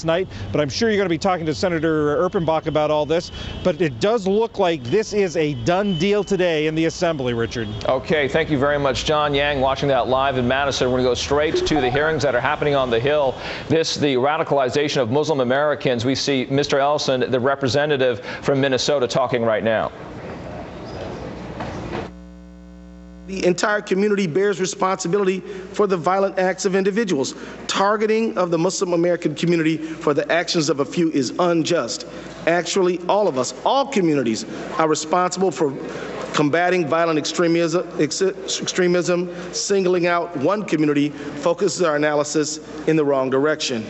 last night, but I'm sure you're going to be talking to Senator Erpenbach about all this. But it does look like this is a done deal today in the Assembly, Richard. Okay, thank you very much, John Yang, watching that live in Madison. We're going to go straight to the hearings that are happening on the Hill. The radicalization of Muslim Americans. We see Mr. Ellison, the representative from Minnesota, talking right now. The entire community bears responsibility for the violent acts of individuals. Targeting of the Muslim American community for the actions of a few is unjust. Actually, all of us, all communities, are responsible for combating violent extremism. Singling out one community focuses our analysis in the wrong direction.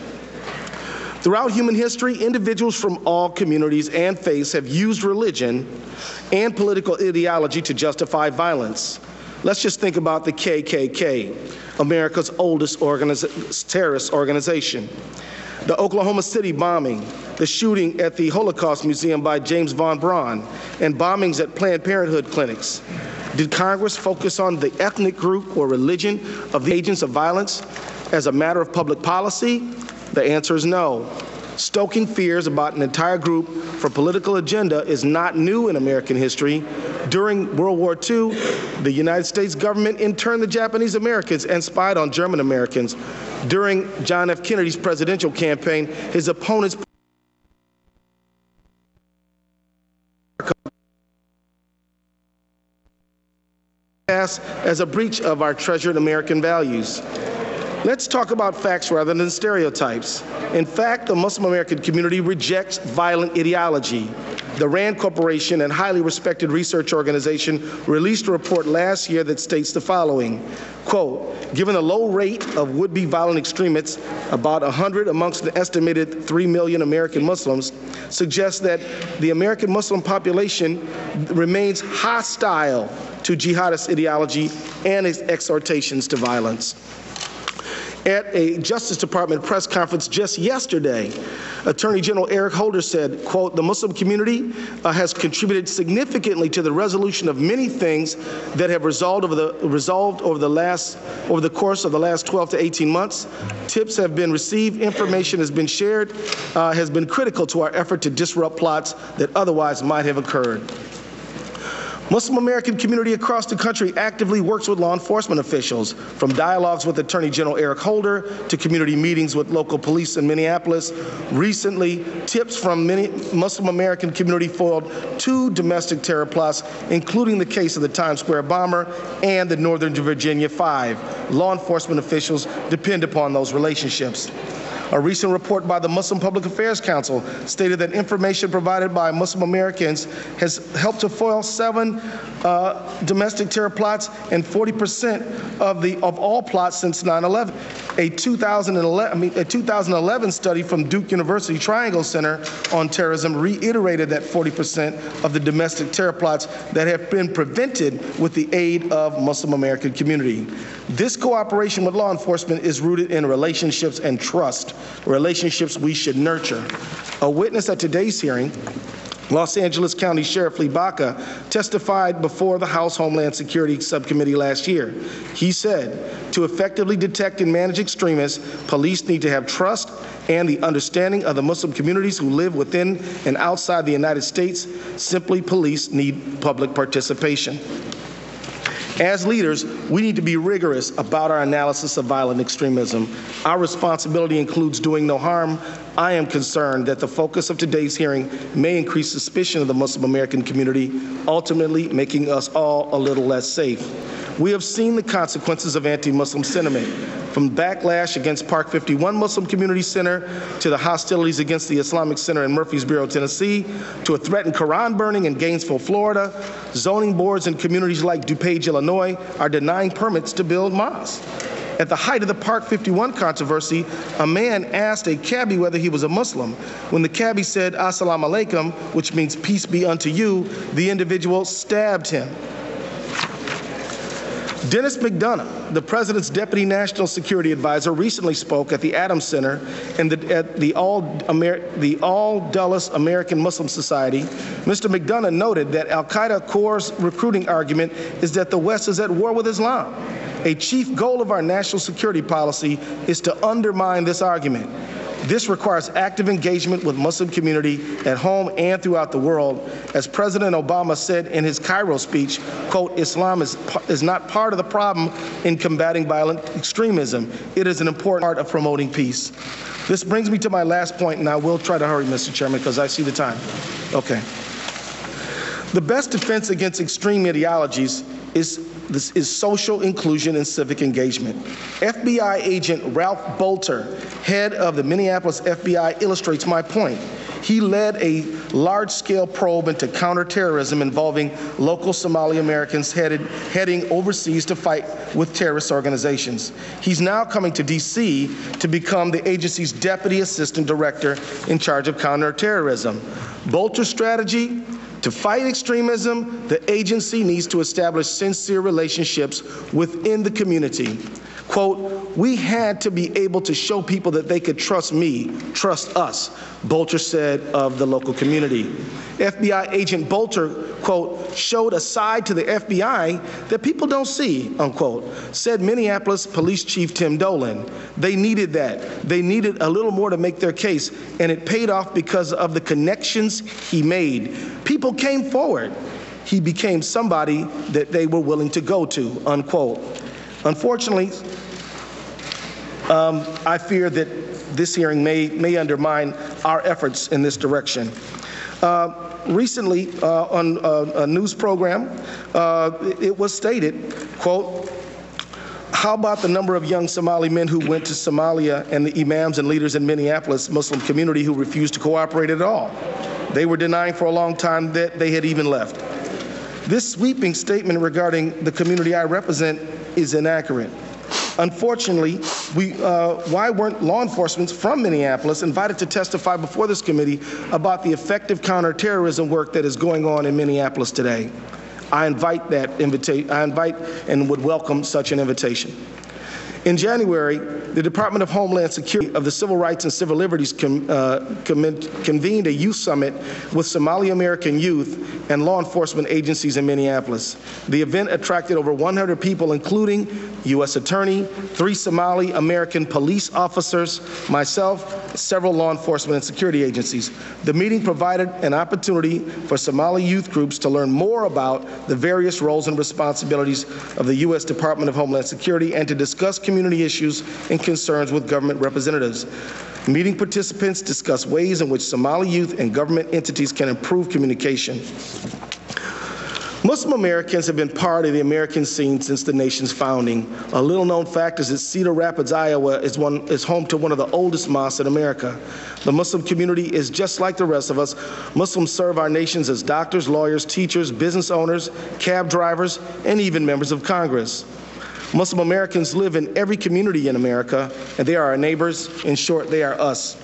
Throughout human history, individuals from all communities and faiths have used religion and political ideology to justify violence. Let's just think about the KKK, America's oldest terrorist organization. The Oklahoma City bombing, the shooting at the Holocaust Museum by James von Braun, and bombings at Planned Parenthood clinics. Did Congress focus on the ethnic group or religion of the agents of violence as a matter of public policy? The answer is no. Stoking fears about an entire group for political agenda is not new in American history. During World War II, the United States government interned the Japanese Americans and spied on German Americans. During John F. Kennedy's presidential campaign, his opponents as a breach of our treasured American values. Let's talk about facts rather than stereotypes. In fact, the Muslim American community rejects violent ideology. The RAND Corporation, a highly respected research organization, released a report last year that states the following, quote, given the low rate of would-be violent extremists, about 100 amongst the estimated 3 million American Muslims, suggests that the American Muslim population remains hostile to jihadist ideology and its exhortations to violence. At a Justice Department press conference just yesterday, Attorney General Eric Holder said, quote, the Muslim community has contributed significantly to the resolution of many things that have resolved over the course of the last 12 to 18 months. Tips have been received, information has been shared, has been critical to our effort to disrupt plots that otherwise might have occurred. Muslim American community across the country actively works with law enforcement officials, from dialogues with Attorney General Eric Holder to community meetings with local police in Minneapolis. Recently, tips from many Muslim American community foiled 2 domestic terror plots, including the case of the Times Square bomber and the Northern Virginia 5. Law enforcement officials depend upon those relationships. A recent report by the Muslim Public Affairs Council stated that information provided by Muslim Americans has helped to foil 7 domestic terror plots and 40% of all plots since 9/11. A 2011 study from Duke University Triangle Center on Terrorism reiterated that 40% of the domestic terror plots that have been prevented with the aid of Muslim American community. This cooperation with law enforcement is rooted in relationships and trust, relationships we should nurture. A witness at today's hearing, Los Angeles County Sheriff Lee Baca, testified before the House Homeland Security Subcommittee last year. He said, to effectively detect and manage extremists, police need to have trust and the understanding of the Muslim communities who live within and outside the United States. Simply, police need public participation. As leaders, we need to be rigorous about our analysis of violent extremism. Our responsibility includes doing no harm. I am concerned that the focus of today's hearing may increase suspicion of the Muslim American community, ultimately making us all a little less safe. We have seen the consequences of anti-Muslim sentiment, from backlash against Park 51 Muslim Community Center to the hostilities against the Islamic Center in Murfreesboro, Tennessee, to a threatened Quran burning in Gainesville, Florida. Zoning boards in communities like DuPage, Illinois are denying permits to build mosques. At the height of the Park 51 controversy, a man asked a cabbie whether he was a Muslim. When the cabbie said, Assalamu alaikum, which means peace be unto you, the individual stabbed him. Dennis McDonough, the President's Deputy National Security Advisor, recently spoke at the Adams Center and at the All Dulles American Muslim Society. Mr. McDonough noted that Al-Qaeda Corps' recruiting argument is that the West is at war with Islam. A chief goal of our national security policy is to undermine this argument. This requires active engagement with Muslim community at home and throughout the world. As President Obama said in his Cairo speech, quote, Islam is not part of the problem in combating violent extremism. It is an important part of promoting peace. This brings me to my last point, and I will try to hurry, Mr. Chairman, because I see the time. Okay. The best defense against extreme ideologies is social inclusion and civic engagement. FBI agent Ralph Bolter, head of the Minneapolis FBI, illustrates my point. He led a large-scale probe into counterterrorism involving local Somali Americans heading overseas to fight with terrorist organizations. He's now coming to D.C. to become the agency's deputy assistant director in charge of counterterrorism. Bolter's strategy: to fight extremism, the agency needs to establish sincere relationships within the community. Quote, we had to be able to show people that they could trust me, trust us, Bolter said of the local community. FBI agent Bolter, quote, showed a side to the FBI that people don't see, unquote, said Minneapolis Police Chief Tim Dolan. They needed that. They needed a little more to make their case, and it paid off because of the connections he made. People came forward. He became somebody that they were willing to go to, unquote. Unfortunately, I fear that this hearing may undermine our efforts in this direction. Recently, on a news program, it was stated, quote, how about the number of young Somali men who went to Somalia and the imams and leaders in Minneapolis Muslim community who refused to cooperate at all? They were denying for a long time that they had even left. This sweeping statement regarding the community I represent is inaccurate. Unfortunately, why weren't law enforcement from Minneapolis invited to testify before this committee about the effective counterterrorism work that is going on in Minneapolis today? I invite and would welcome such an invitation. In January, the Department of Homeland Security of the Civil Rights and Civil Liberties convened a youth summit with Somali American youth and law enforcement agencies in Minneapolis. The event attracted over 100 people, including U.S. Attorney, 3 Somali American police officers, myself, several law enforcement and security agencies. The meeting provided an opportunity for Somali youth groups to learn more about the various roles and responsibilities of the U.S. Department of Homeland Security and to discuss community issues and concerns with government representatives. Meeting participants discussed ways in which Somali youth and government entities can improve communication. Muslim Americans have been part of the American scene since the nation's founding. A little-known fact is that Cedar Rapids, Iowa is home to one of the oldest mosques in America. The Muslim community is just like the rest of us. Muslims serve our nations as doctors, lawyers, teachers, business owners, cab drivers, and even members of Congress. Muslim Americans live in every community in America, and they are our neighbors. In short, they are us.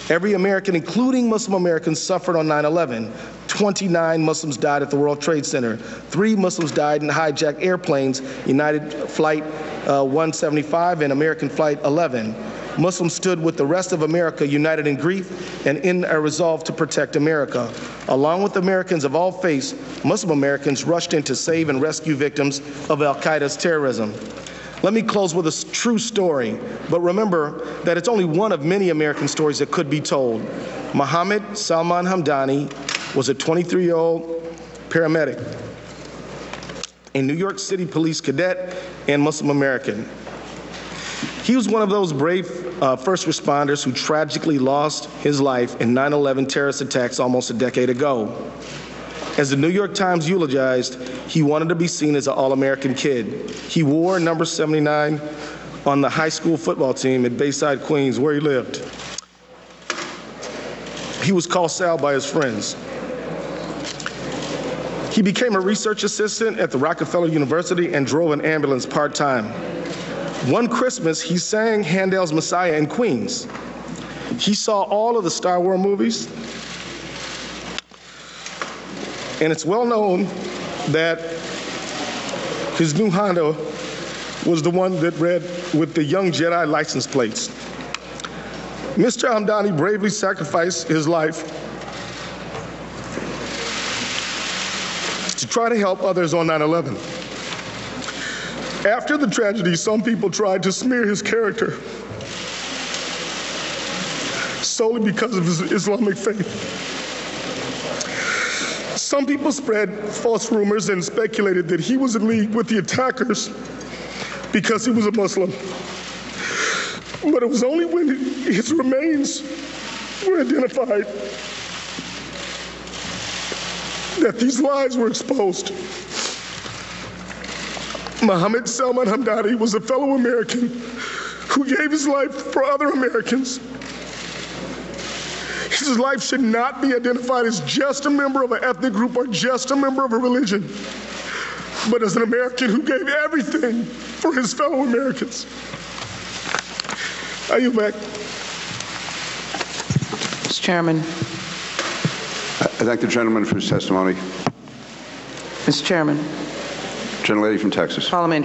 Every American, including Muslim Americans, suffered on 9/11. 29 Muslims died at the World Trade Center. 3 Muslims died in hijacked airplanes, United Flight 175 and American Flight 11. Muslims stood with the rest of America united in grief and in a resolve to protect America. Along with Americans of all faiths, Muslim Americans rushed in to save and rescue victims of al-Qaeda's terrorism. Let me close with a true story, but remember that it's only one of many American stories that could be told. Mohammed Salman Hamdani was a 23-year-old paramedic, a New York City police cadet, and Muslim American. He was one of those brave first responders who tragically lost his life in 9/11 terrorist attacks almost a decade ago. As the New York Times eulogized, he wanted to be seen as an all-American kid. He wore number 79 on the high school football team at Bayside, Queens, where he lived. He was called Sal by his friends. He became a research assistant at the Rockefeller University and drove an ambulance part-time. One Christmas, he sang Handel's Messiah in Queens. He saw all of the Star Wars movies, and it's well known that his new Honda was the one that read with the Young Jedi license plates. Mr. Hamdani bravely sacrificed his life to try to help others on 9/11. After the tragedy, some people tried to smear his character solely because of his Islamic faith. Some people spread false rumors and speculated that he was in league with the attackers because he was a Muslim. But it was only when his remains were identified that these lies were exposed. Mohammed Salman Hamdani was a fellow American who gave his life for other Americans. His life should not be identified as just a member of an ethnic group or just a member of a religion, but as an American who gave everything for his fellow Americans. I yield back. Mr. Chairman. I thank the gentleman for his testimony. Mr. Chairman. Gentlelady from Texas. Parliamentary